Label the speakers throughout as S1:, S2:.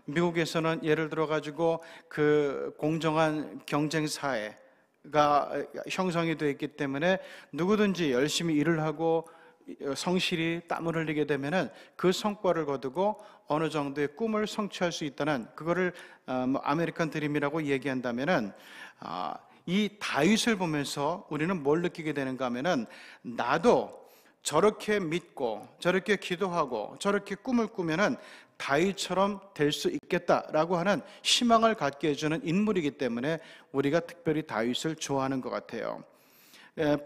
S1: 미국에서는 예를 들어 가지고 그 공정한 경쟁 사회가 형성이 되어 있기 때문에 누구든지 열심히 일을 하고 성실히 땀을 흘리게 되면은 그 성과를 거두고 어느 정도의 꿈을 성취할 수 있다는, 그거를 아메리칸 드림이라고 얘기한다면은, 이 다윗을 보면서 우리는 뭘 느끼게 되는가 하면은, 나도 저렇게 믿고 저렇게 기도하고 저렇게 꿈을 꾸면은 다윗처럼 될 수 있겠다라고 하는 희망을 갖게 해주는 인물이기 때문에 우리가 특별히 다윗을 좋아하는 것 같아요.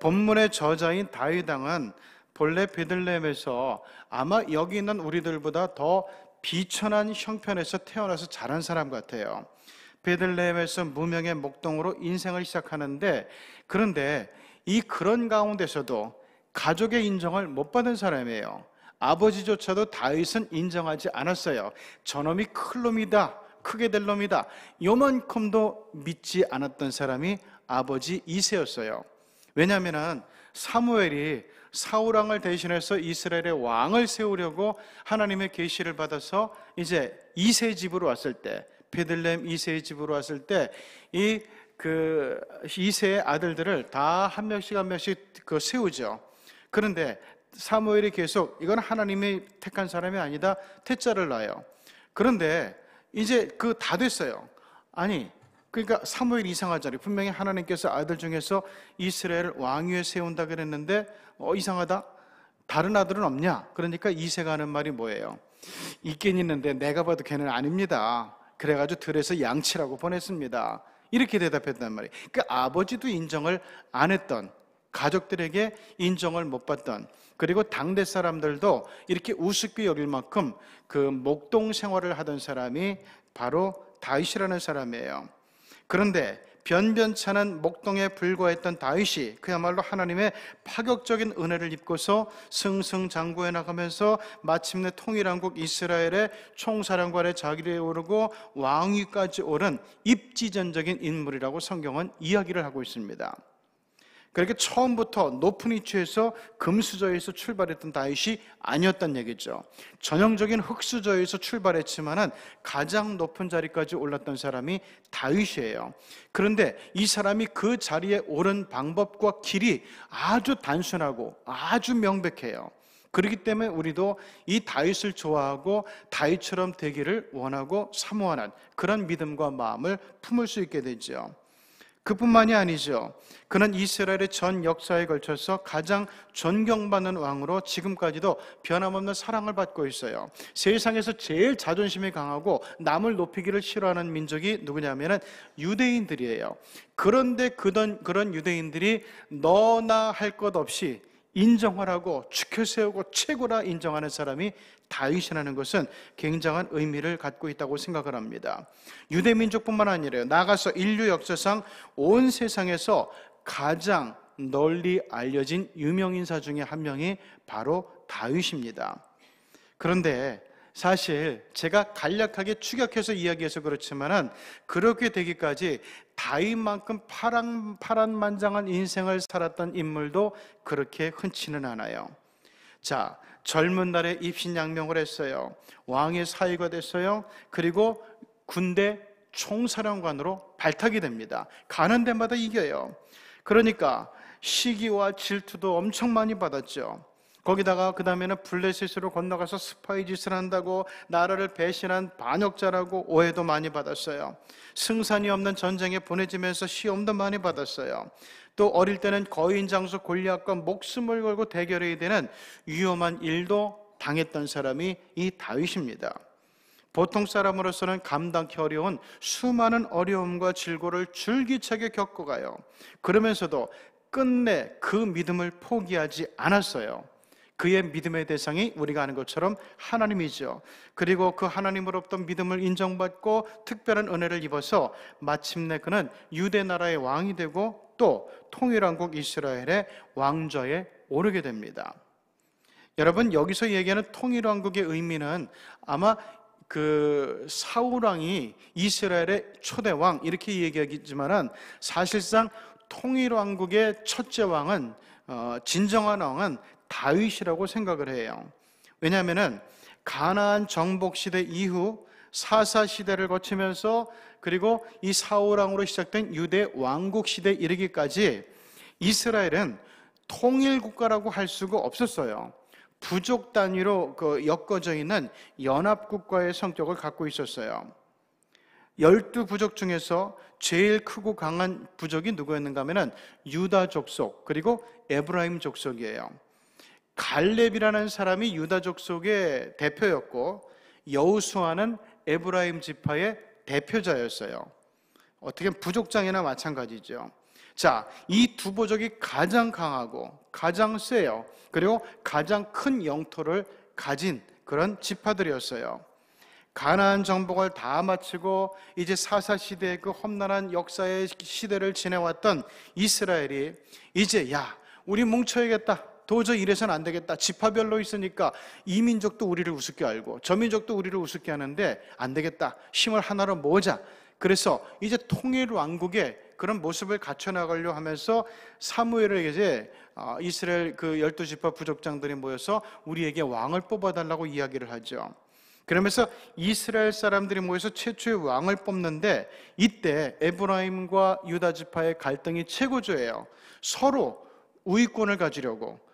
S1: 본문의 저자인 다윗 왕은 본래 베들레헴에서 아마 여기 있는 우리들보다 더 비천한 형편에서 태어나서 자란 사람 같아요. 베들레헴에서 무명의 목동으로 인생을 시작하는데, 그런데 그런 가운데서도 가족의 인정을 못 받은 사람이에요. 아버지조차도 다윗은 인정하지 않았어요. 저놈이 클 놈이다, 크게 될 놈이다, 요만큼도 믿지 않았던 사람이 아버지 이새였어요. 왜냐하면 사무엘이 사울왕을 대신해서 이스라엘의 왕을 세우려고 하나님의 계시를 받아서 이제 이새 집으로 왔을 때, 베들레헴 이새의 집으로 왔을 때 이새의 아들들을 다 한 명씩 한 명씩 세우죠. 그런데 사무엘이 계속 이건 하나님이 택한 사람이 아니다, 태자를 낳아요. 그런데 이제 다 됐어요. 아니, 그러니까 사무엘이 이상하잖아요. 분명히 하나님께서 아들 중에서 이스라엘을 왕 위에 세운다 그랬는데 이상하다, 다른 아들은 없냐? 그러니까 이새가 하는 말이 뭐예요? 있긴 있는데 내가 봐도 걔는 아닙니다. 그래가지고 들에서 양치라고 보냈습니다. 이렇게 대답했단 말이에요. 그러니까 아버지도 인정을 안 했던, 가족들에게 인정을 못 받던, 그리고 당대 사람들도 이렇게 우습게 여길 만큼 그 목동 생활을 하던 사람이 바로 다윗이라는 사람이에요. 그런데 변변찮은 목동에 불과했던 다윗이 그야말로 하나님의 파격적인 은혜를 입고서 승승장구해 나가면서 마침내 통일왕국 이스라엘의 총사령관의 자리에 오르고 왕위까지 오른 입지전적인 인물이라고 성경은 이야기를 하고 있습니다. 그렇게 처음부터 높은 위치에서 금수저에서 출발했던 다윗이 아니었단 얘기죠. 전형적인 흙수저에서 출발했지만은 가장 높은 자리까지 올랐던 사람이 다윗이에요. 그런데 이 사람이 그 자리에 오른 방법과 길이 아주 단순하고 아주 명백해요. 그렇기 때문에 우리도 이 다윗을 좋아하고 다윗처럼 되기를 원하고 사모하는 그런 믿음과 마음을 품을 수 있게 되죠. 그뿐만이 아니죠. 그는 이스라엘의 전 역사에 걸쳐서 가장 존경받는 왕으로 지금까지도 변함없는 사랑을 받고 있어요. 세상에서 제일 자존심이 강하고 남을 높이기를 싫어하는 민족이 누구냐면 유대인들이에요. 그런데 그런 유대인들이 너나 할 것 없이 인정을 하고 지켜세우고 최고라 인정하는 사람이 다윗이라는 것은 굉장한 의미를 갖고 있다고 생각을 합니다. 유대민족뿐만 아니라 나아가서 인류 역사상 온 세상에서 가장 널리 알려진 유명인사 중에 한 명이 바로 다윗입니다. 그런데 사실 제가 간략하게 축약해서 이야기해서 그렇지만은 그렇게 되기까지 다윗만큼 파란만장한 인생을 살았던 인물도 그렇게 흔치는 않아요. 자, 젊은 날에 입신양명을 했어요. 왕의 사위가 됐어요. 그리고 군대 총사령관으로 발탁이 됩니다. 가는 데마다 이겨요. 그러니까 시기와 질투도 엄청 많이 받았죠. 거기다가 그 다음에는 블레셋으로 건너가서 스파이 짓을 한다고 나라를 배신한 반역자라고 오해도 많이 받았어요. 승산이 없는 전쟁에 보내지면서 시험도 많이 받았어요. 또 어릴 때는 거인 장수 골리앗과 목숨을 걸고 대결해야 되는 위험한 일도 당했던 사람이 이 다윗입니다. 보통 사람으로서는 감당하기 어려운 수많은 어려움과 질고를 줄기차게 겪어가요. 그러면서도 끝내 그 믿음을 포기하지 않았어요. 그의 믿음의 대상이 우리가 아는 것처럼 하나님이죠. 그리고 그 하나님으로부터 믿음을 인정받고 특별한 은혜를 입어서 마침내 그는 유대 나라의 왕이 되고 또 통일왕국 이스라엘의 왕좌에 오르게 됩니다. 여러분, 여기서 얘기하는 통일왕국의 의미는 아마 그 사울왕이 이스라엘의 초대왕 이렇게 얘기하겠지만은 사실상 통일왕국의 첫째 왕은 진정한 왕은 다윗이라고 생각을 해요. 왜냐하면은 가나안 정복 시대 이후 사사 시대를 거치면서 그리고 이 사울 왕으로 시작된 유대 왕국 시대에 이르기까지 이스라엘은 통일 국가라고 할 수가 없었어요. 부족 단위로 엮어져 있는 연합 국가의 성격을 갖고 있었어요. 12부족 중에서 제일 크고 강한 부족이 누구였는가 하면은 유다 족속 그리고 에브라임 족속이에요. 갈렙이라는 사람이 유다 족속의 대표였고 여호수아는 에브라임 지파의 대표자였어요. 어떻게 보면 부족장이나 마찬가지죠. 자, 이 두 부족이 가장 강하고 가장 세요. 그리고 가장 큰 영토를 가진 그런 지파들이었어요. 가나안 정복을 다 마치고 이제 사사 시대의 그 험난한 역사의 시대를 지내왔던 이스라엘이 이제 우리 뭉쳐야겠다. 도저히 이래서는 안 되겠다. 지파별로 있으니까 이 민족도 우리를 우습게 알고 저 민족도 우리를 우습게 하는데 안 되겠다. 힘을 하나로 모으자. 그래서 이제 통일 왕국의 그런 모습을 갖춰나가려 하면서 사무엘에게 이스라엘 그 12지파 부족장들이 모여서 우리에게 왕을 뽑아달라고 이야기를 하죠. 그러면서 이스라엘 사람들이 모여서 최초의 왕을 뽑는데 이때 에브라임과 유다 지파의 갈등이 최고조예요. 서로 우위권을 가지려고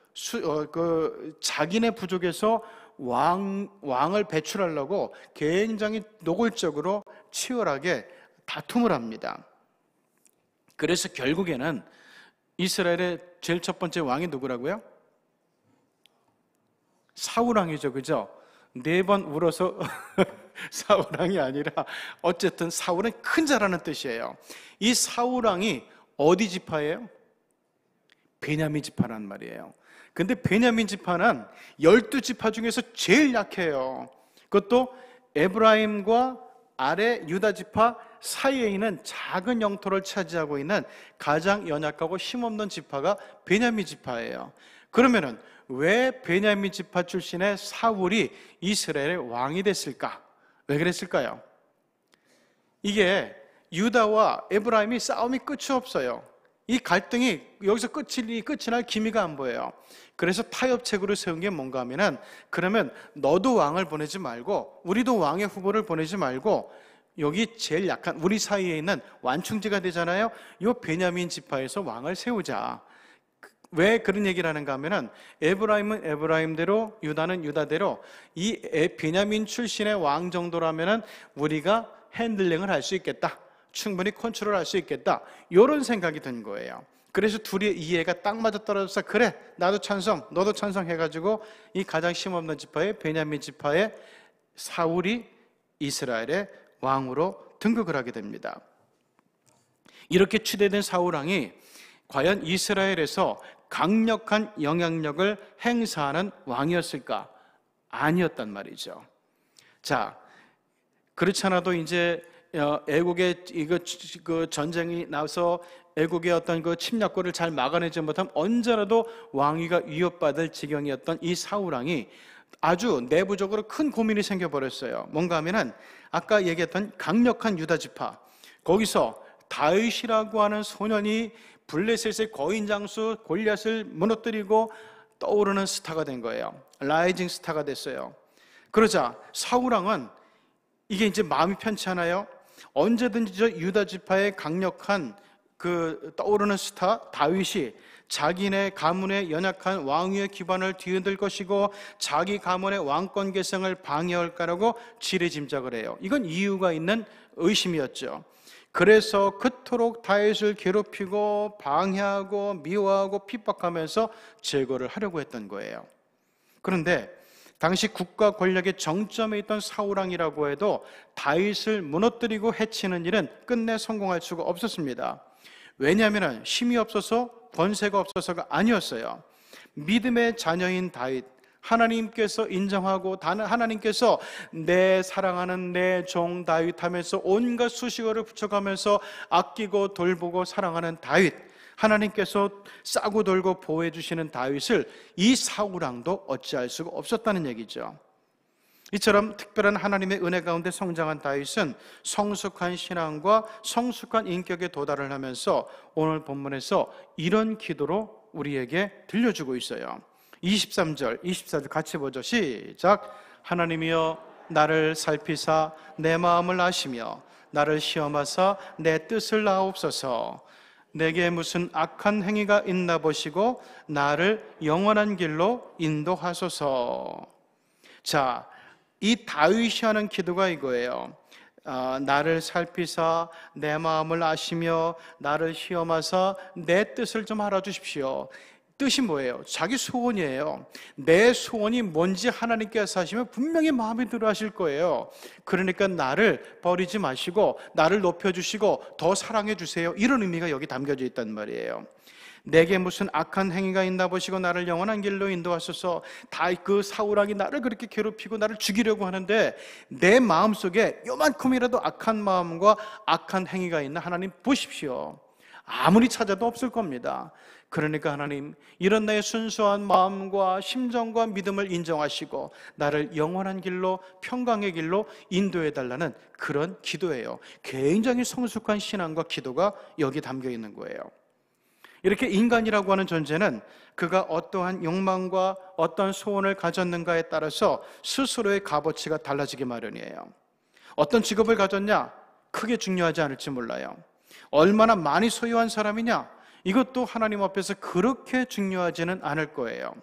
S1: 자기네 부족에서 왕을 배출하려고 굉장히 노골적으로 치열하게 다툼을 합니다. 그래서 결국에는 이스라엘의 제일 첫 번째 왕이 누구라고요? 사울왕이죠, 그죠? 4번 울어서 사울왕이 아니라 어쨌든 사울은 큰 자라는 뜻이에요. 이 사울왕이 어디 지파예요? 베냐민 지파란 말이에요. 근데 베냐민 지파는 12지파 중에서 제일 약해요. 그것도 에브라임과 아래 유다 지파 사이에 있는 작은 영토를 차지하고 있는 가장 연약하고 힘없는 지파가 베냐민 지파예요. 그러면은 왜 베냐민 지파 출신의 사울이 이스라엘의 왕이 됐을까? 왜 그랬을까요? 이게 유다와 에브라임이 싸움이 끝이 없어요. 이 갈등이 여기서 끝이 날 기미가 안 보여요. 그래서 타협책으로 세운 게 뭔가 하면은 그러면 너도 왕을 보내지 말고 우리도 왕의 후보를 보내지 말고 여기 제일 약한 우리 사이에 있는 완충지가 되잖아요. 이 베냐민 지파에서 왕을 세우자. 왜 그런 얘기를 하는가 하면은 에브라임은 에브라임대로 유다는 유다대로 이 베냐민 출신의 왕 정도라면은 우리가 핸들링을 할 수 있겠다. 충분히 컨트롤할 수 있겠다. 이런 생각이 든 거예요. 그래서 둘의 이해가 딱 맞아떨어져서 그래 나도 찬성 너도 찬성 해가지고 이 가장 힘없는 지파의 베냐민 지파의 사울이 이스라엘의 왕으로 등극을 하게 됩니다. 이렇게 추대된 사울왕이 과연 이스라엘에서 강력한 영향력을 행사하는 왕이었을까? 아니었단 말이죠. 자, 그렇지 않아도 이제 애국의 그 전쟁이 나서 애국의 어떤 그 침략권을 잘 막아내지 못하면 언제라도 왕위가 위협받을 지경이었던 이 사울왕이 아주 내부적으로 큰 고민이 생겨버렸어요. 뭔가 하면은 아까 얘기했던 강력한 유다 지파 거기서 다윗이라고 하는 소년이 블레셋의 거인 장수 골리앗을 무너뜨리고 떠오르는 스타가 된 거예요. 라이징 스타가 됐어요. 그러자 사울왕은 이게 이제 마음이 편치 않아요. 언제든지 저 유다 지파의 강력한 그 떠오르는 스타 다윗이 자기네 가문의 연약한 왕위의 기반을 뒤흔들 것이고 자기 가문의 왕권 계승을 방해할 거라고 지레짐작을 해요. 이건 이유가 있는 의심이었죠. 그래서 그토록 다윗을 괴롭히고 방해하고 미워하고 핍박하면서 제거를 하려고 했던 거예요. 그런데 당시 국가 권력의 정점에 있던 사울왕이라고 해도 다윗을 무너뜨리고 해치는 일은 끝내 성공할 수가 없었습니다. 왜냐하면 힘이 없어서 권세가 없어서가 아니었어요. 믿음의 자녀인 다윗, 하나님께서 인정하고 하나님께서 내 사랑하는 내 종 다윗 하면서 온갖 수식어를 붙여가면서 아끼고 돌보고 사랑하는 다윗, 하나님께서 싸고 돌고 보호해 주시는 다윗을 이 사울왕도 어찌할 수가 없었다는 얘기죠. 이처럼 특별한 하나님의 은혜 가운데 성장한 다윗은 성숙한 신앙과 성숙한 인격에 도달을 하면서 오늘 본문에서 이런 기도로 우리에게 들려주고 있어요. 23절, 24절 같이 보죠. 시작. 하나님이여 나를 살피사 내 마음을 아시며 나를 시험하사 내 뜻을 아옵소서. 내게 무슨 악한 행위가 있나 보시고 나를 영원한 길로 인도하소서. 자, 이 다윗이 하는 기도가 이거예요. 나를 살피사 내 마음을 아시며 나를 시험하사 내 뜻을 좀 알아주십시오. 뜻이 뭐예요? 자기 소원이에요. 내 소원이 뭔지 하나님께서 하시면 분명히 마음에 들어 하실 거예요. 그러니까 나를 버리지 마시고 나를 높여주시고 더 사랑해 주세요. 이런 의미가 여기 담겨져 있단 말이에요. 내게 무슨 악한 행위가 있나 보시고 나를 영원한 길로 인도하소서. 다 그 사울왕이 나를 그렇게 괴롭히고 나를 죽이려고 하는데 내 마음속에 요만큼이라도 악한 마음과 악한 행위가 있나 하나님 보십시오. 아무리 찾아도 없을 겁니다. 그러니까 하나님, 이런 나의 순수한 마음과 심정과 믿음을 인정하시고 나를 영원한 길로, 평강의 길로 인도해 달라는 그런 기도예요. 굉장히 성숙한 신앙과 기도가 여기 담겨 있는 거예요. 이렇게 인간이라고 하는 존재는 그가 어떠한 욕망과 어떤 소원을 가졌는가에 따라서 스스로의 값어치가 달라지기 마련이에요. 어떤 직업을 가졌냐? 크게 중요하지 않을지 몰라요. 얼마나 많이 소유한 사람이냐? 이것도 하나님 앞에서 그렇게 중요하지는 않을 거예요.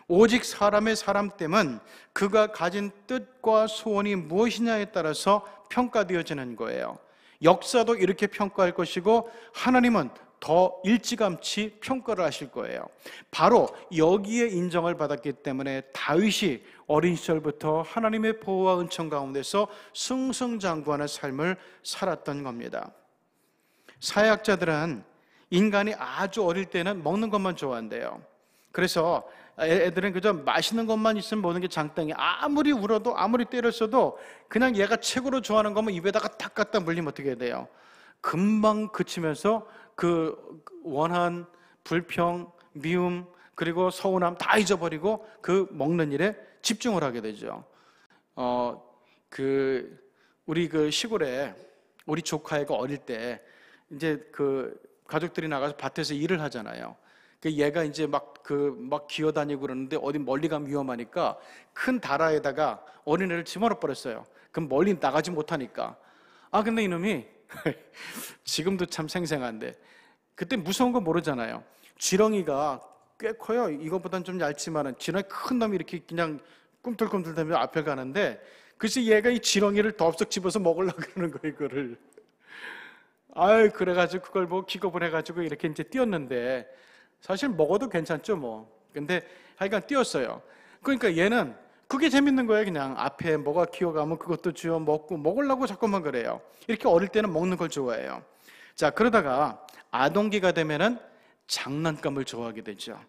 S1: 오직 사람의 사람됨은 그가 가진 뜻과 소원이 무엇이냐에 따라서 평가되어지는 거예요. 역사도 이렇게 평가할 것이고 하나님은 더 일찌감치 평가를 하실 거예요. 바로 여기에 인정을 받았기 때문에 다윗이 어린 시절부터 하나님의 보호와 은총 가운데서 승승장구하는 삶을 살았던 겁니다. 사회학자들은 인간이 아주 어릴 때는 먹는 것만 좋아한대요. 그래서 애들은 그저 맛있는 것만 있으면 먹는 게 장땡이야. 아무리 울어도 아무리 때렸어도 그냥 얘가 최고로 좋아하는 거면 입에다가 딱 갖다 물리면 어떻게 해야 돼요? 금방 그치면서 그 원한, 불평, 미움, 그리고 서운함 다 잊어버리고 그 먹는 일에 집중을 하게 되죠. 우리 그 시골에 우리 조카애가 어릴 때 이제 그 가족들이 나가서 밭에서 일을 하잖아요. 그 얘가 이제 막 기어다니고 그러는데 어디 멀리 가면 위험하니까 큰 다라에다가 어린애를 집어넣어 버렸어요. 그럼 멀리 나가지 못하니까. 근데 이놈이 지금도 참 생생한데 그때 무서운 거 모르잖아요. 지렁이가 꽤 커요. 이거보단 좀 얇지만은 지렁이 큰 놈이 이렇게 그냥 꿈틀꿈틀 대면서 앞에 가는데 그래서 얘가 이 지렁이를 덥석 집어서 먹으려고 그러는 거예요, 이거를. 그래가지고 그걸 뭐 기겁을 해가지고 이렇게 이제 뛰었는데 사실 먹어도 괜찮죠, 뭐. 근데 하여간 뛰었어요. 그러니까 얘는 그게 재밌는 거예요. 그냥 앞에 뭐가 기어가면 그것도 주워 먹고 먹으려고 자꾸만 그래요. 이렇게 어릴 때는 먹는 걸 좋아해요. 자, 그러다가 아동기가 되면은 장난감을 좋아하게 되죠.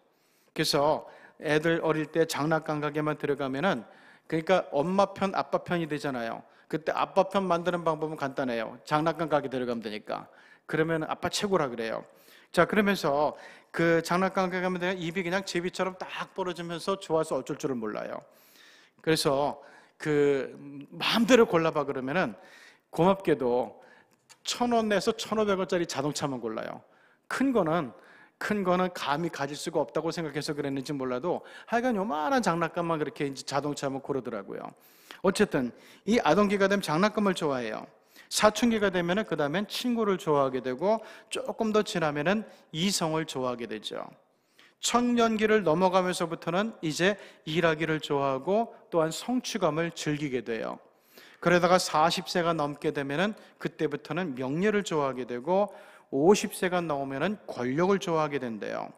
S1: 그래서 애들 어릴 때 장난감 가게만 들어가면은 그러니까 엄마 편, 아빠 편이 되잖아요. 그때 아빠 편 만드는 방법은 간단해요. 장난감 가게 들어가면 되니까. 그러면 아빠 최고라 그래요. 자, 그러면서 그 장난감 가게 가면 내가 입이 그냥 제비처럼 딱 벌어지면서 좋아서 어쩔 줄을 몰라요. 그래서 그 마음대로 골라봐 그러면은 고맙게도 1,000원 내서 1,500원짜리 자동차만 골라요. 큰 거는 감히 가질 수가 없다고 생각해서 그랬는지 몰라도 하여간 요만한 장난감만 그렇게 이제 자동차만 고르더라고요. 어쨌든 이 아동기가 되면 장난감을 좋아해요. 사춘기가 되면은 그 다음엔 친구를 좋아하게 되고 조금 더 지나면은 이성을 좋아하게 되죠. 청년기를 넘어가면서부터는 이제 일하기를 좋아하고 또한 성취감을 즐기게 돼요. 그러다가 40세가 넘게 되면은 그때부터는 명예를 좋아하게 되고 50세가 넘으면은 권력을 좋아하게 된대요.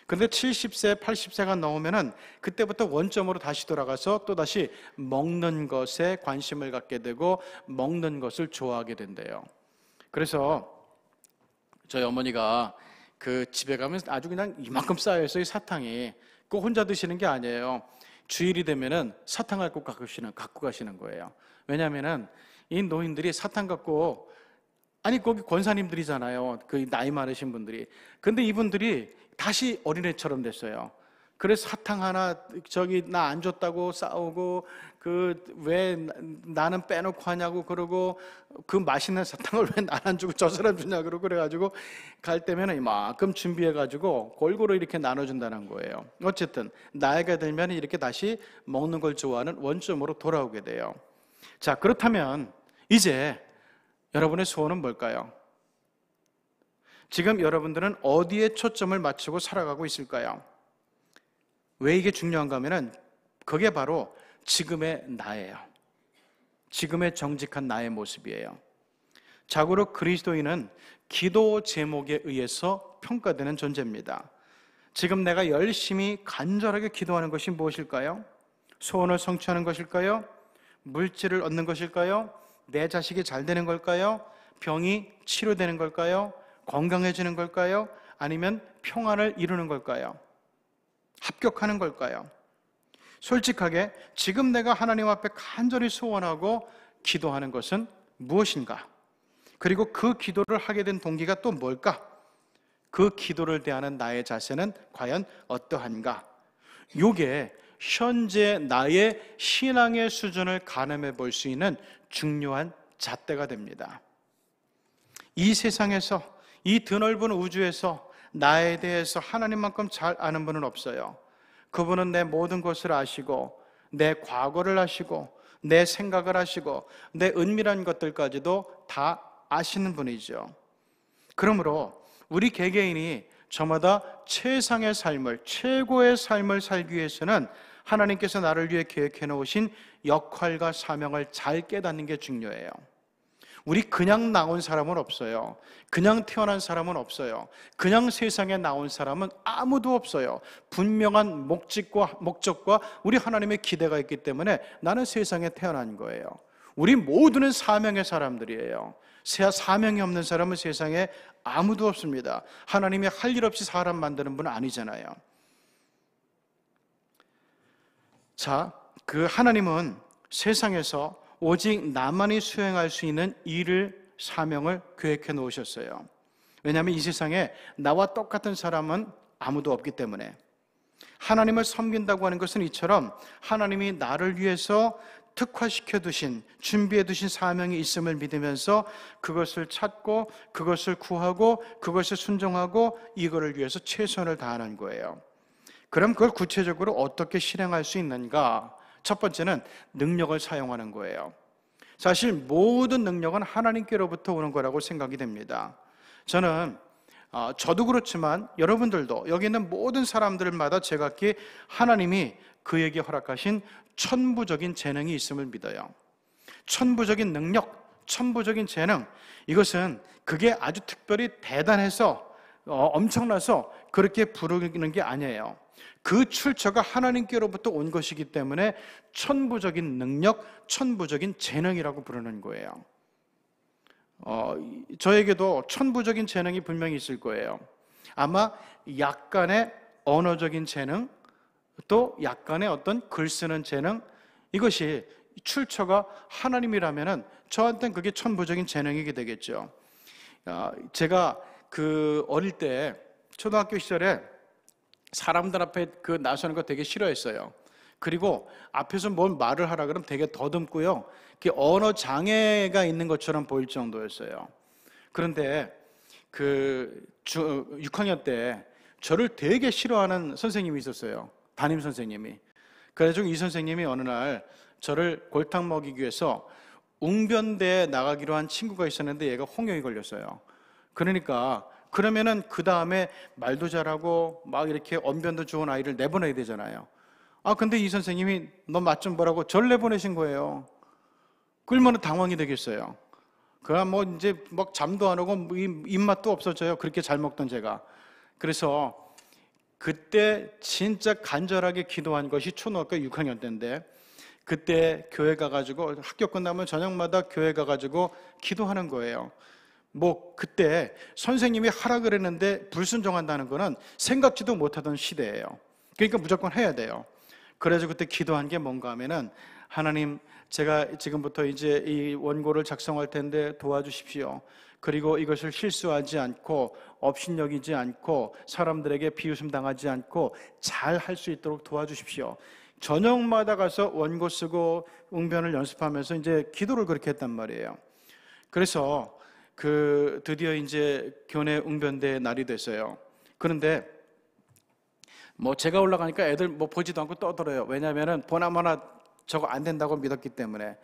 S1: 그런데 70세, 80세가 넘으면은 그때부터 원점으로 다시 돌아가서 또 다시 먹는 것에 관심을 갖게 되고 먹는 것을 좋아하게 된대요. 그래서 저희 어머니가 그 집에 가면 아주 그냥 이만큼 쌓여있어요, 사탕이. 그거 혼자 드시는 게 아니에요. 주일이 되면은 사탕을 꼭 갖고 가시는 거예요. 왜냐하면은 이 노인들이 사탕 갖고 거기 권사님들이잖아요. 그 나이 많으신 분들이. 근데 이분들이 다시 어린애처럼 됐어요. 그래서 사탕 하나 나 안 줬다고 싸우고 그 왜 나는 빼놓고 하냐고 그러고 그 맛있는 사탕을 왜 난 안 주고 저 사람 주냐 그러고 그래가지고 갈 때면은 이만큼 준비해가지고 골고루 이렇게 나눠준다는 거예요. 어쨌든 나이가 들면 이렇게 다시 먹는 걸 좋아하는 원점으로 돌아오게 돼요. 자, 그렇다면 이제 여러분의 소원은 뭘까요? 지금 여러분들은 어디에 초점을 맞추고 살아가고 있을까요? 왜 이게 중요한가 하면은 그게 바로 지금의 나예요. 지금의 정직한 나의 모습이에요. 자고로 그리스도인은 기도 제목에 의해서 평가되는 존재입니다. 지금 내가 열심히 간절하게 기도하는 것이 무엇일까요? 소원을 성취하는 것일까요? 물질을 얻는 것일까요? 내 자식이 잘 되는 걸까요? 병이 치료되는 걸까요? 건강해지는 걸까요? 아니면 평안을 이루는 걸까요? 합격하는 걸까요? 솔직하게 지금 내가 하나님 앞에 간절히 소원하고 기도하는 것은 무엇인가? 그리고 그 기도를 하게 된 동기가 또 뭘까? 그 기도를 대하는 나의 자세는 과연 어떠한가? 이게 현재 나의 신앙의 수준을 가늠해 볼 수 있는 중요한 잣대가 됩니다. 이 세상에서, 이 드넓은 우주에서 나에 대해서 하나님만큼 잘 아는 분은 없어요. 그분은 내 모든 것을 아시고 내 과거를 아시고 내 생각을 아시고 내 은밀한 것들까지도 다 아시는 분이죠. 그러므로 우리 개개인이 저마다 최상의 삶을, 최고의 삶을 살기 위해서는 하나님께서 나를 위해 계획해 놓으신 역할과 사명을 잘 깨닫는 게 중요해요. 우리 그냥 나온 사람은 없어요. 그냥 태어난 사람은 없어요. 그냥 세상에 나온 사람은 아무도 없어요. 분명한 목적과 우리 하나님의 기대가 있기 때문에 나는 세상에 태어난 거예요. 우리 모두는 사명의 사람들이에요. 사명이 없는 사람은 세상에 아무도 없습니다. 하나님이 할 일 없이 사람 만드는 분은 아니잖아요. 자, 그 하나님은 세상에서 오직 나만이 수행할 수 있는 일을, 사명을 계획해 놓으셨어요. 왜냐하면 이 세상에 나와 똑같은 사람은 아무도 없기 때문에. 하나님을 섬긴다고 하는 것은 이처럼 하나님이 나를 위해서 특화시켜 두신, 준비해 두신 사명이 있음을 믿으면서 그것을 찾고 그것을 구하고 그것을 순종하고 이거를 위해서 최선을 다하는 거예요. 그럼 그걸 구체적으로 어떻게 실행할 수 있는가? 첫 번째는 능력을 사용하는 거예요. 사실 모든 능력은 하나님께로부터 오는 거라고 생각이 됩니다. 저도 그렇지만 여러분들도, 여기 있는 모든 사람들마다 제각기 하나님이 그에게 허락하신 천부적인 재능이 있음을 믿어요. 천부적인 능력, 천부적인 재능, 이것은 그게 아주 특별히 대단해서 엄청나서 그렇게 부르는 게 아니에요. 그 출처가 하나님께로부터 온 것이기 때문에 천부적인 능력, 천부적인 재능이라고 부르는 거예요. 저에게도 천부적인 재능이 분명히 있을 거예요. 아마 약간의 언어적인 재능, 또 약간의 어떤 글 쓰는 재능, 이것이 출처가 하나님이라면은 저한테는 그게 천부적인 재능이게 되겠죠. 제가 어릴 때 초등학교 시절에 사람들 앞에 나서는 거 되게 싫어했어요. 그리고 앞에서 뭘 말을 하라 그러면 되게 더듬고요. 그게 언어 장애가 있는 것처럼 보일 정도였어요. 그런데 6학년 때 저를 되게 싫어하는 선생님이 있었어요. 담임 선생님이. 그래가지고 이 선생님이 어느 날 저를 골탕 먹이기 위해서 웅변대에 나가기로 한 친구가 있었는데 얘가 홍역이 걸렸어요. 그러면은 그 다음에 말도 잘하고 막 이렇게 언변도 좋은 아이를 내보내야 되잖아요. 근데 이 선생님이 너 맛 좀 보라고 저를 내보내신 거예요. 그러면 당황이 되겠어요. 그럼 이제 막 잠도 안 오고 입맛도 없어져요. 그렇게 잘 먹던 제가. 그래서 그때 진짜 간절하게 기도한 것이 초등학교 6학년 때인데, 그때 교회 가가지고 학교 끝나면 저녁마다 교회 가가지고 기도하는 거예요. 그때 선생님이 하라 그랬는데 불순종한다는 거는 생각지도 못하던 시대예요. 그러니까 무조건 해야 돼요. 그래서 그때 기도한 게 뭔가 하면은, 하나님, 제가 지금부터 이제 이 원고를 작성할 텐데 도와주십시오. 그리고 이것을 실수하지 않고 업신여기지 않고 사람들에게 비웃음 당하지 않고 잘 할 수 있도록 도와주십시오. 저녁마다 가서 원고 쓰고 웅변을 연습하면서 이제 기도를 그렇게 했단 말이에요. 그래서 드디어 이제 교내 웅변대 날이 됐어요. 그런데 뭐 제가 올라가니까 애들 뭐 보지도 않고 떠들어요. 왜냐하면은 보나마나 저거 안 된다고 믿었기 때문에.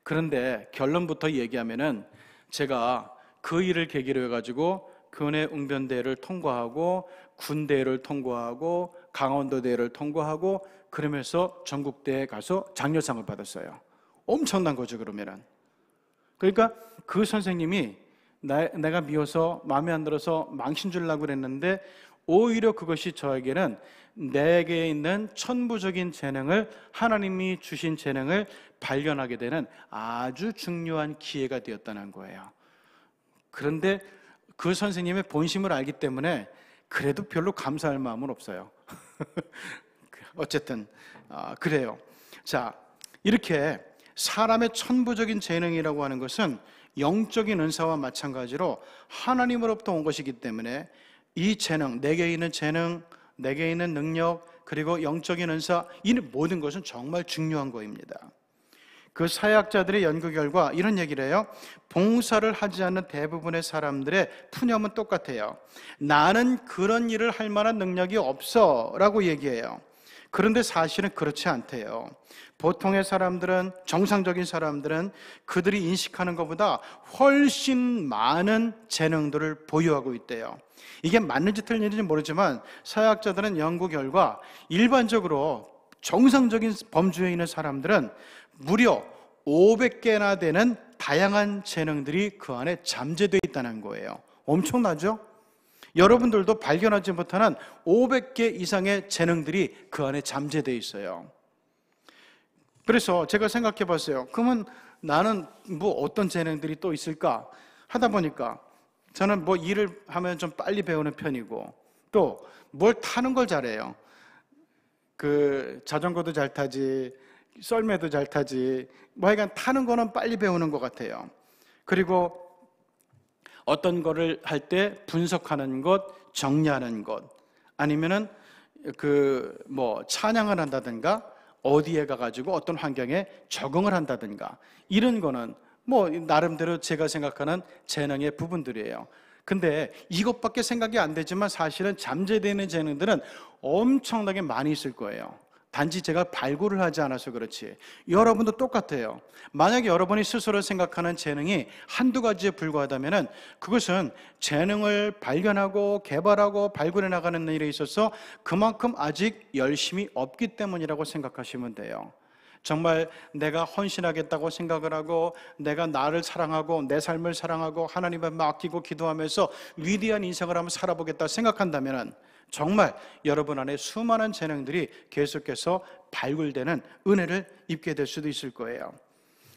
S1: 그런데 결론부터 얘기하면은 제가 그 일을 계기로 해가지고 교내 웅변대를 통과하고 군대를 통과하고 강원도대를 통과하고 그러면서 전국대에 가서 장려상을 받았어요. 엄청난 거죠, 그러면은. 그러니까 그 선생님이 내가 미워서 마음에 안 들어서 망신 주려고 그랬는데 오히려 그것이 저에게는 내게 있는 천부적인 재능을, 하나님이 주신 재능을 발견하게 되는 아주 중요한 기회가 되었다는 거예요. 그런데 그 선생님의 본심을 알기 때문에 그래도 별로 감사할 마음은 없어요. 어쨌든 그래요. 자, 이렇게 사람의 천부적인 재능이라고 하는 것은 영적인 은사와 마찬가지로 하나님으로부터 온 것이기 때문에 이 재능, 내게 있는 재능, 내게 있는 능력, 그리고 영적인 은사, 이 모든 것은 정말 중요한 거입니다. 그 사회학자들의 연구 결과 이런 얘기를 해요. 봉사를 하지 않는 대부분의 사람들의 푸념은 똑같아요. 나는 그런 일을 할 만한 능력이 없어 라고 얘기해요. 그런데 사실은 그렇지 않대요. 보통의 사람들은, 정상적인 사람들은 그들이 인식하는 것보다 훨씬 많은 재능들을 보유하고 있대요. 이게 맞는지 틀린지 모르지만 사회학자들은 연구 결과 일반적으로 정상적인 범주에 있는 사람들은 무려 500개나 되는 다양한 재능들이 그 안에 잠재되어 있다는 거예요. 엄청나죠? 여러분들도 발견하지 못하는 500개 이상의 재능들이 그 안에 잠재되어 있어요. 그래서 제가 생각해 봤어요. 그러면 나는 뭐 어떤 재능들이 또 있을까 하다 보니까 저는 뭐 일을 하면 좀 빨리 배우는 편이고 또 뭘 타는 걸 잘해요. 자전거도 잘 타지, 썰매도 잘 타지, 뭐 하여간 타는 거는 빨리 배우는 것 같아요. 그리고 어떤 거를 할 때 분석하는 것, 정리하는 것, 아니면은 찬양을 한다든가 어디에 가가지고 어떤 환경에 적응을 한다든가 이런 거는 뭐 나름대로 제가 생각하는 재능의 부분들이에요. 근데 이것밖에 생각이 안 되지만 사실은 잠재되는 재능들은 엄청나게 많이 있을 거예요. 단지 제가 발굴을 하지 않아서 그렇지. 여러분도 똑같아요. 만약에 여러분이 스스로 생각하는 재능이 한두 가지에 불과하다면 그것은 재능을 발견하고 개발하고 발굴해 나가는 일에 있어서 그만큼 아직 열심히 없기 때문이라고 생각하시면 돼요. 정말 내가 헌신하겠다고 생각을 하고 내가 나를 사랑하고 내 삶을 사랑하고 하나님에 맡기고 기도하면서 위대한 인생을 한번 살아보겠다 생각한다면 정말 여러분 안에 수많은 재능들이 계속해서 발굴되는 은혜를 입게 될 수도 있을 거예요.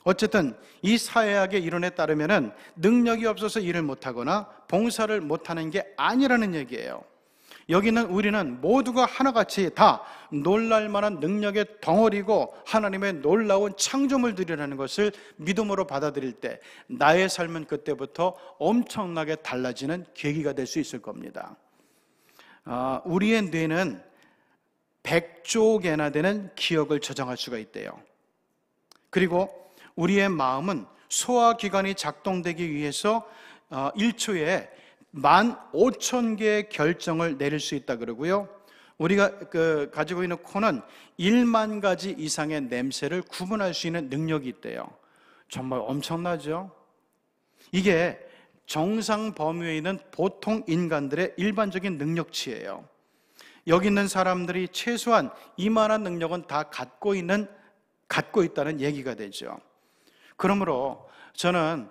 S1: 어쨌든 이 사회학의 이론에 따르면 능력이 없어서 일을 못하거나 봉사를 못하는 게 아니라는 얘기예요. 여기는 우리는 모두가 하나같이 다 놀랄만한 능력의 덩어리고 하나님의 놀라운 창조물들이라는 것을 믿음으로 받아들일 때 나의 삶은 그때부터 엄청나게 달라지는 계기가 될 수 있을 겁니다. 우리의 뇌는 100조 개나 되는 기억을 저장할 수가 있대요. 그리고 우리의 마음은 소화기관이 작동되기 위해서 1초에 15,000개의 결정을 내릴 수 있다 그러고요. 우리가 가지고 있는 코는 1만 가지 이상의 냄새를 구분할 수 있는 능력이 있대요. 정말 엄청나죠? 이게 정상 범위에 있는 보통 인간들의 일반적인 능력치예요. 여기 있는 사람들이 최소한 이만한 능력은 다 갖고 있다는 얘기가 되죠. 그러므로 저는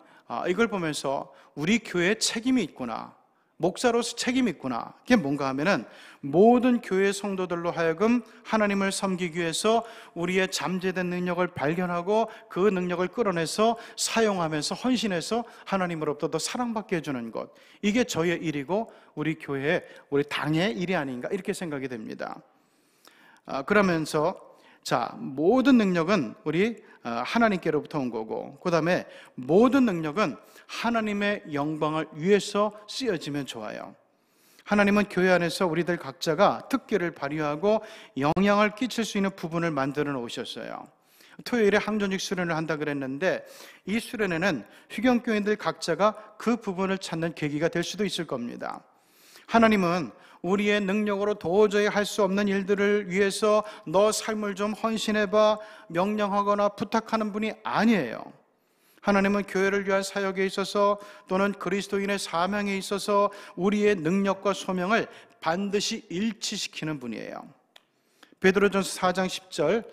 S1: 이걸 보면서 우리 교회에 책임이 있구나, 목사로서 책임이 있구나. 그게 뭔가 하면은 모든 교회 성도들로 하여금 하나님을 섬기기 위해서 우리의 잠재된 능력을 발견하고 그 능력을 끌어내서 사용하면서 헌신해서 하나님으로부터 더 사랑받게 해주는 것, 이게 저의 일이고 우리 교회, 우리 당의 일이 아닌가 이렇게 생각이 됩니다. 그러면서 모든 능력은 우리 하나님께로부터 온 거고, 그 다음에 모든 능력은 하나님의 영광을 위해서 쓰여지면 좋아요. 하나님은 교회 안에서 우리들 각자가 특기를 발휘하고 영향을 끼칠 수 있는 부분을 만들어 놓으셨어요. 토요일에 항전직 수련을 한다 그랬는데 이 수련회는 휘경교인들 각자가 그 부분을 찾는 계기가 될 수도 있을 겁니다. 하나님은 우리의 능력으로 도저히 할 수 없는 일들을 위해서 너 삶을 좀 헌신해봐 명령하거나 부탁하는 분이 아니에요. 하나님은 교회를 위한 사역에 있어서 또는 그리스도인의 사명에 있어서 우리의 능력과 소명을 반드시 일치시키는 분이에요. 베드로전서 4장 10절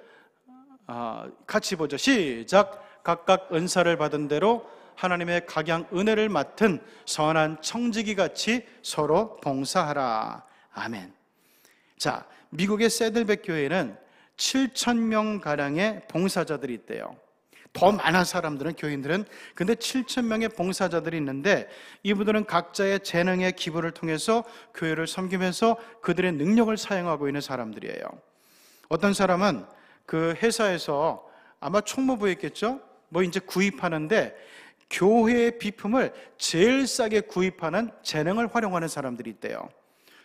S1: 같이 보죠. 시작. 각각 은사를 받은 대로 하나님의 각양 은혜를 맡은 선한 청지기 같이 서로 봉사하라. 아멘. 자, 미국의 세들백 교회는 7,000명 가량의 봉사자들이 있대요. 더 많은 사람들은, 교인들은, 근데 7,000명의 봉사자들이 있는데 이분들은 각자의 재능의 기부를 통해서 교회를 섬기면서 그들의 능력을 사용하고 있는 사람들이에요. 어떤 사람은 그 회사에서 아마 총무부에 있겠죠? 뭐 이제 구입하는데 교회의 비품을 제일 싸게 구입하는 재능을 활용하는 사람들이 있대요.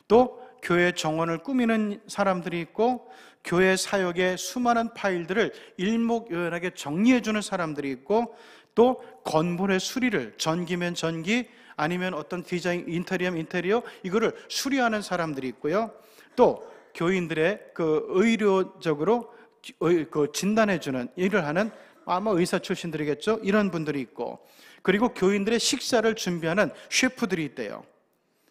S1: 또 교회 정원을 꾸미는 사람들이 있고 교회 사역의 수많은 파일들을 일목요연하게 정리해주는 사람들이 있고 또 건물의 수리를 전기면 전기 아니면 어떤 디자인 인테리어면 인테리어 이거를 수리하는 사람들이 있고요. 또 교인들의 그 의료적으로 그 진단해주는 일을 하는 아마 의사 출신들이겠죠. 이런 분들이 있고 그리고 교인들의 식사를 준비하는 셰프들이 있대요.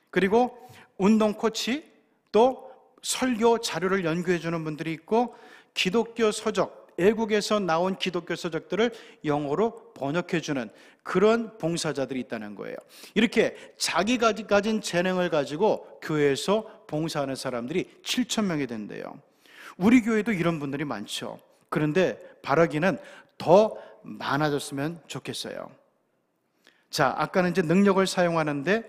S1: 그리고 운동 코치 또 설교 자료를 연구해 주는 분들이 있고 기독교 서적, 애국에서 나온 기독교 서적들을 영어로 번역해 주는 그런 봉사자들이 있다는 거예요. 이렇게 자기가 가진 재능을 가지고 교회에서 봉사하는 사람들이 7,000명이 된대요. 우리 교회도 이런 분들이 많죠. 그런데 바라기는 더 많아졌으면 좋겠어요. 자, 아까는 이제 능력을 사용하는데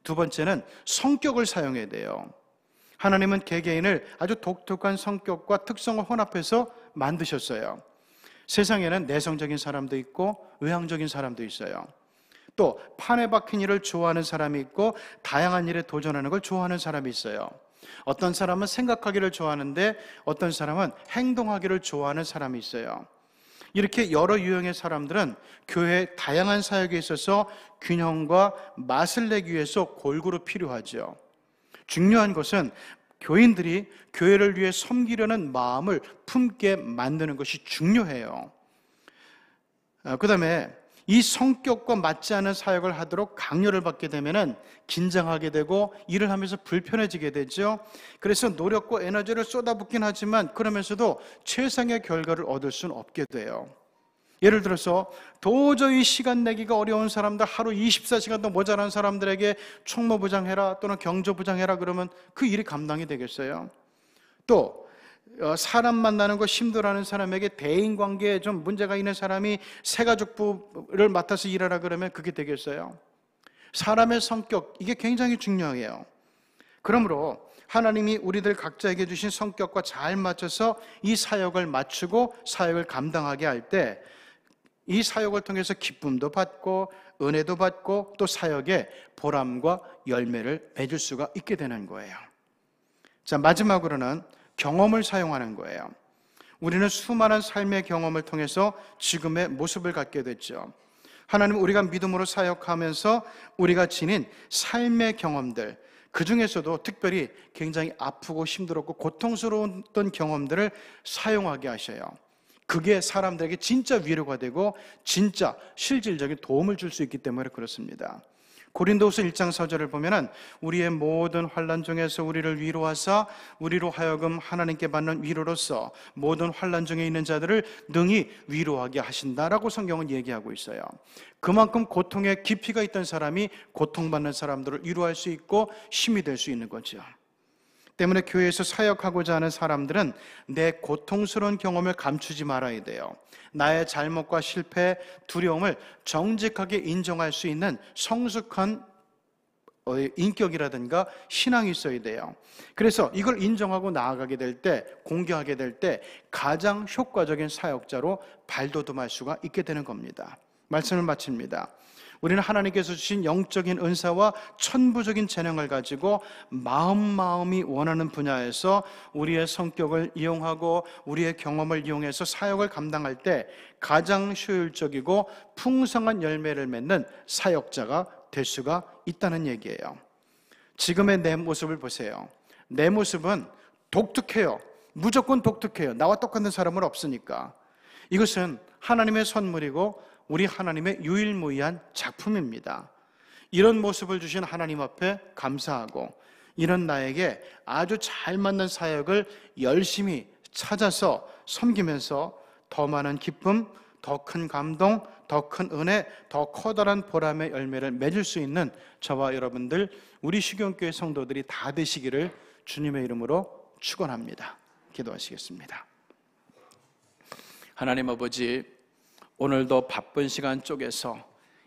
S1: 두 번째는 성격을 사용해야 돼요. 하나님은 개개인을 아주 독특한 성격과 특성을 혼합해서 만드셨어요. 세상에는 내성적인 사람도 있고 외향적인 사람도 있어요. 또 판에 박힌 일을 좋아하는 사람이 있고 다양한 일에 도전하는 걸 좋아하는 사람이 있어요. 어떤 사람은 생각하기를 좋아하는데 어떤 사람은 행동하기를 좋아하는 사람이 있어요. 이렇게 여러 유형의 사람들은 교회의 다양한 사역에 있어서 균형과 맛을 내기 위해서 골고루 필요하죠. 중요한 것은 교인들이 교회를 위해 섬기려는 마음을 품게 만드는 것이 중요해요. 그 다음에 이 성격과 맞지 않은 사역을 하도록 강요를 받게 되면 긴장하게 되고 일을 하면서 불편해지게 되죠. 그래서 노력과 에너지를 쏟아붓긴 하지만 그러면서도 최상의 결과를 얻을 수는 없게 돼요. 예를 들어서 도저히 시간 내기가 어려운 사람들, 하루 24시간도 모자란 사람들에게 총무부장 해라 또는 경조부장 해라 그러면 그 일이 감당이 되겠어요? 또 사람 만나는 거 힘들어하는 사람에게 대인관계에 좀 문제가 있는 사람이 새가족부를 맡아서 일하라 그러면 그게 되겠어요? 사람의 성격, 이게 굉장히 중요해요. 그러므로 하나님이 우리들 각자에게 주신 성격과 잘 맞춰서 이 사역을 맞추고 사역을 감당하게 할 때 이 사역을 통해서 기쁨도 받고 은혜도 받고 또 사역에 보람과 열매를 맺을 수가 있게 되는 거예요. 자, 마지막으로는 경험을 사용하는 거예요. 우리는 수많은 삶의 경험을 통해서 지금의 모습을 갖게 됐죠. 하나님, 우리가 믿음으로 사역하면서 우리가 지닌 삶의 경험들, 그 중에서도 특별히 굉장히 아프고 힘들었고 고통스러웠던 경험들을 사용하게 하셔요. 그게 사람들에게 진짜 위로가 되고 진짜 실질적인 도움을 줄 수 있기 때문에 그렇습니다. 고린도후서 1장 4절을 보면은 우리의 모든 환난 중에서 우리를 위로하사 우리로 하여금 하나님께 받는 위로로서 모든 환난 중에 있는 자들을 능히 위로하게 하신다라고 성경은 얘기하고 있어요. 그만큼 고통에 깊이가 있던 사람이 고통받는 사람들을 위로할 수 있고 힘이 될 수 있는 거죠. 때문에 교회에서 사역하고자 하는 사람들은 내 고통스러운 경험을 감추지 말아야 돼요. 나의 잘못과 실패, 두려움을 정직하게 인정할 수 있는 성숙한 인격이라든가 신앙이 있어야 돼요. 그래서 이걸 인정하고 나아가게 될 때, 공개하게 될 때 가장 효과적인 사역자로 발돋움할 수가 있게 되는 겁니다. 말씀을 마칩니다. 우리는 하나님께서 주신 영적인 은사와 천부적인 재능을 가지고 마음이 원하는 분야에서 우리의 성격을 이용하고 우리의 경험을 이용해서 사역을 감당할 때 가장 효율적이고 풍성한 열매를 맺는 사역자가 될 수가 있다는 얘기예요. 지금의 내 모습을 보세요. 내 모습은 독특해요. 무조건 독특해요. 나와 똑같은 사람은 없으니까. 이것은 하나님의 선물이고 우리 하나님의 유일무이한 작품입니다. 이런 모습을 주신 하나님 앞에 감사하고 이런 나에게 아주 잘 맞는 사역을 열심히 찾아서 섬기면서 더 많은 기쁨, 더 큰 감동, 더 큰 은혜, 더 커다란 보람의 열매를 맺을 수 있는 저와 여러분들, 우리 시경교회 성도들이 다 되시기를 주님의 이름으로 축원합니다. 기도하시겠습니다. 하나님 아버지, 오늘도 바쁜 시간 쪽에서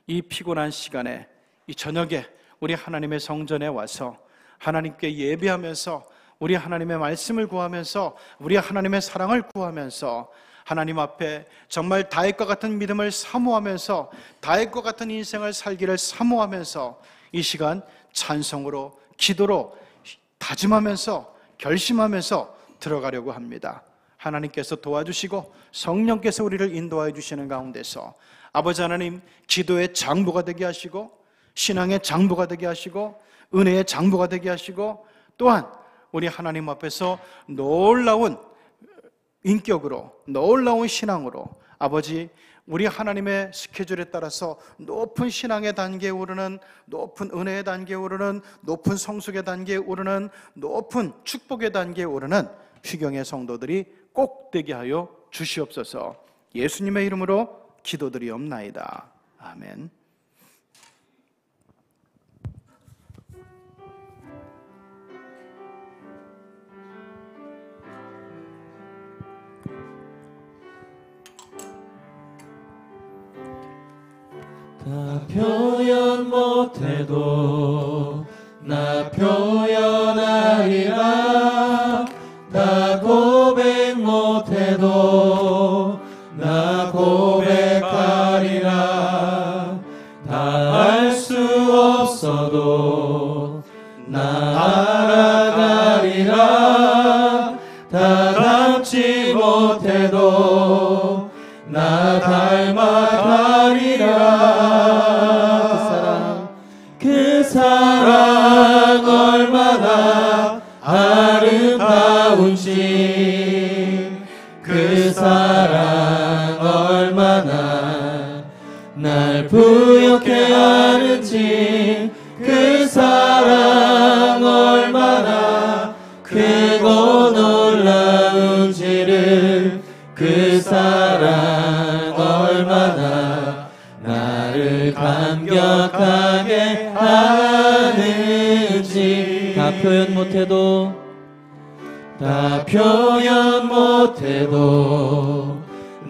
S1: 이 피곤한 시간에 이 저녁에 우리 하나님의 성전에 와서 하나님께 예배하면서 우리 하나님의 말씀을 구하면서 우리 하나님의 사랑을 구하면서 하나님 앞에 정말 다윗과 같은 믿음을 사모하면서 다윗과 같은 인생을 살기를 사모하면서 이 시간 찬송으로 기도로 다짐하면서 결심하면서 들어가려고 합니다. 하나님께서 도와주시고 성령께서 우리를 인도하여 주시는 가운데서 아버지 하나님, 기도의 장부가 되게 하시고 신앙의 장부가 되게 하시고 은혜의 장부가 되게 하시고 또한 우리 하나님 앞에서 놀라운 인격으로, 놀라운 신앙으로 아버지, 우리 하나님의 스케줄에 따라서 높은 신앙의 단계에 오르는, 높은 은혜의 단계에 오르는, 높은 성숙의 단계에 오르는, 높은 축복의 단계에 오르는 휘경의 성도들이 꼭 되게 하여 주시옵소서. 예수님의 이름으로 기도드리옵나이다. 아멘.
S2: 다 표현 못해도 나 표현하리라. 다 고백 못해도 나 고백하리라. 다 알 수 없어도 나 알아가리라. 다 닮지 못해도 나 닮아가리라. 그 사랑 얼마나 아름다운지, 그 사랑 얼마나 날 부욕해 하는지, 그 사랑 얼마나 크고 놀라운지를, 그 사랑 얼마나 나를 감격하게 하는지. 다 표현 못해도 다 표현 못해도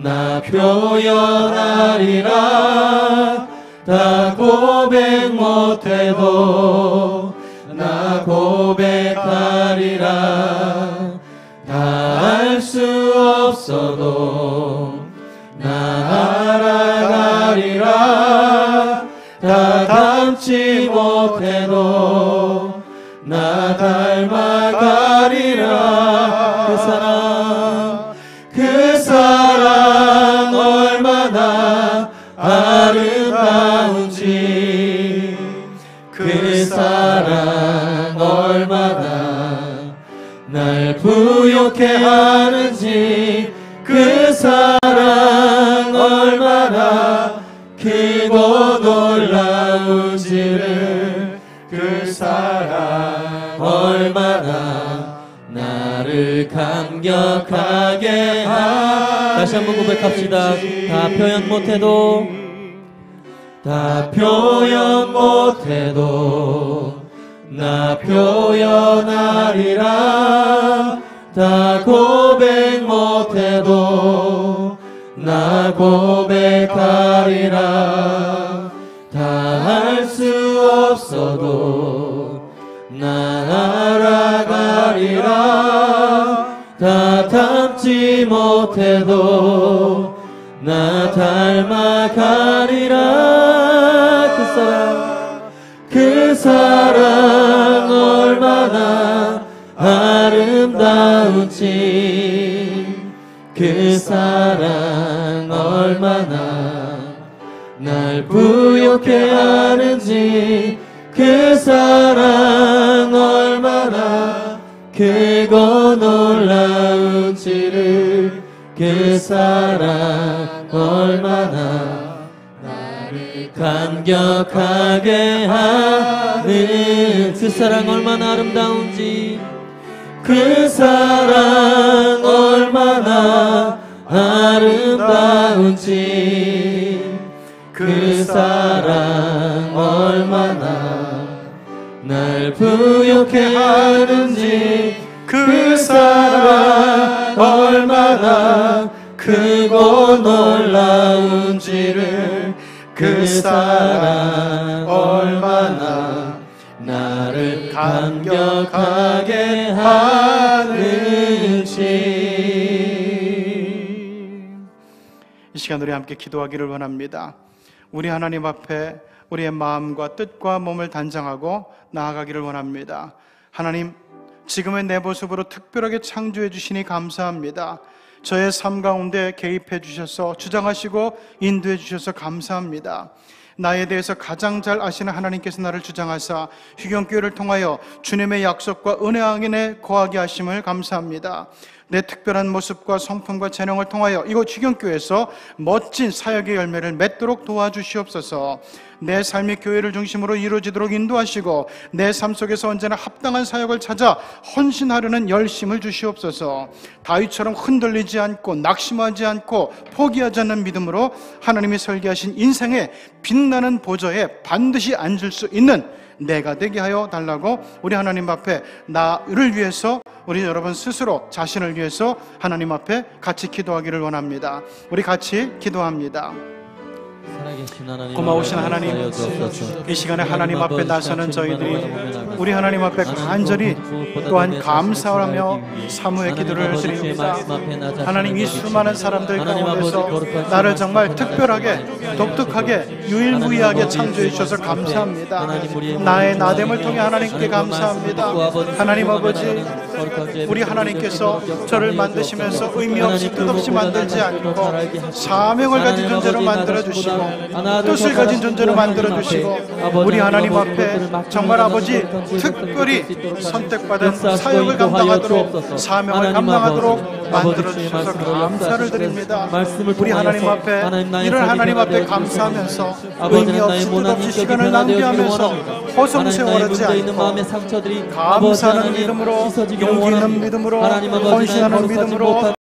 S2: 나 표현하리라. 다 고백 못해도 나 고백하리라. 다 알 수 없어도 나 알아가리라. 다 닮지 못해도 나 닮아가리라. 그 사랑 얼마나 아름다운지, 그 사랑 얼마나 날 부욕해 하는지, 그 사랑 얼마나 크고 놀라운지를, 그 사랑 얼마나 나를 감격하게 하는지. 다시 한번 고백합시다. 다 표현 못해도 다 표현 못해도 나 표현하리라. 다 고백 못해도 나 고백하리라. 다 알 수 없어도 나 알아가리라. 다 닮지 못해도 나 닮아가리라. 그 사랑 얼마나 날 부욕해 하는지 그 사랑 얼마나 크고 놀라운지를 그 사랑 얼마나 나를 감격하게 하는 그 사랑 얼마나 아름다운지 그 사랑 얼마나 아름다운지 그 사랑 얼마나 날 부욕해 하는지 그 사랑 얼마나 크고 놀라운지를 그 사랑 얼마나 나를 감격하게 하는지.
S1: 이 시간 우리 함께 기도하기를 원합니다. 우리 하나님 앞에 우리의 마음과 뜻과 몸을 단장하고 나아가기를 원합니다. 하나님, 지금의 내 모습으로 특별하게 창조해 주시니 감사합니다. 저의 삶 가운데 개입해 주셔서 주장하시고 인도해 주셔서 감사합니다. 나에 대해서 가장 잘 아시는 하나님께서 나를 주장하사 휴경교회를 통하여 주님의 약속과 은혜 안에 거하게 하심을 감사합니다. 내 특별한 모습과 성품과 재능을 통하여 이곳 휴경교회에서 멋진 사역의 열매를 맺도록 도와주시옵소서. 내 삶이 교회를 중심으로 이루어지도록 인도하시고 내 삶 속에서 언제나 합당한 사역을 찾아 헌신하려는 열심을 주시옵소서. 다윗처럼 흔들리지 않고 낙심하지 않고 포기하지 않는 믿음으로 하나님이 설계하신 인생의 빛나는 보좌에 반드시 앉을 수 있는 내가 되게 하여 달라고 우리 하나님 앞에 나를 위해서 우리 여러분 스스로 자신을 위해서 하나님 앞에 같이 기도하기를 원합니다. 우리 같이 기도합니다. 고마우신 하나님, 이 시간에 하나님 앞에 나서는 저희들이 우리 하나님 앞에 간절히 또한 감사하며 사모의 기도를 드립니다. 하나님, 이 수많은 사람들 가운데서 나를 정말 특별하게 독특하게 유일무이하게 창조해 주셔서 감사합니다. 나의 나됨을 통해 하나님께 감사합니다. 하나님 아버지, 우리 하나님께서 저를 만드시면서 의미 없이 뜻없이 만들지 않고 사명을 가진 존재로 만들어주시고 뜻을 가진 존재로 만들어주시고 우리 하나님 앞에 정말 아버지 특별히 선택받은 사역을 감당하도록 사명을 감당하도록 만들어주셔서 감사를 드립니다. 우리 하나님 앞에 이런 하나님 앞에 감사하면서 의미 없이 뜻없이 시간을 낭비하면서 허송세월하지 않고 감사하는 믿음으로 용기 있는 믿음으로 헌신하는 믿음으로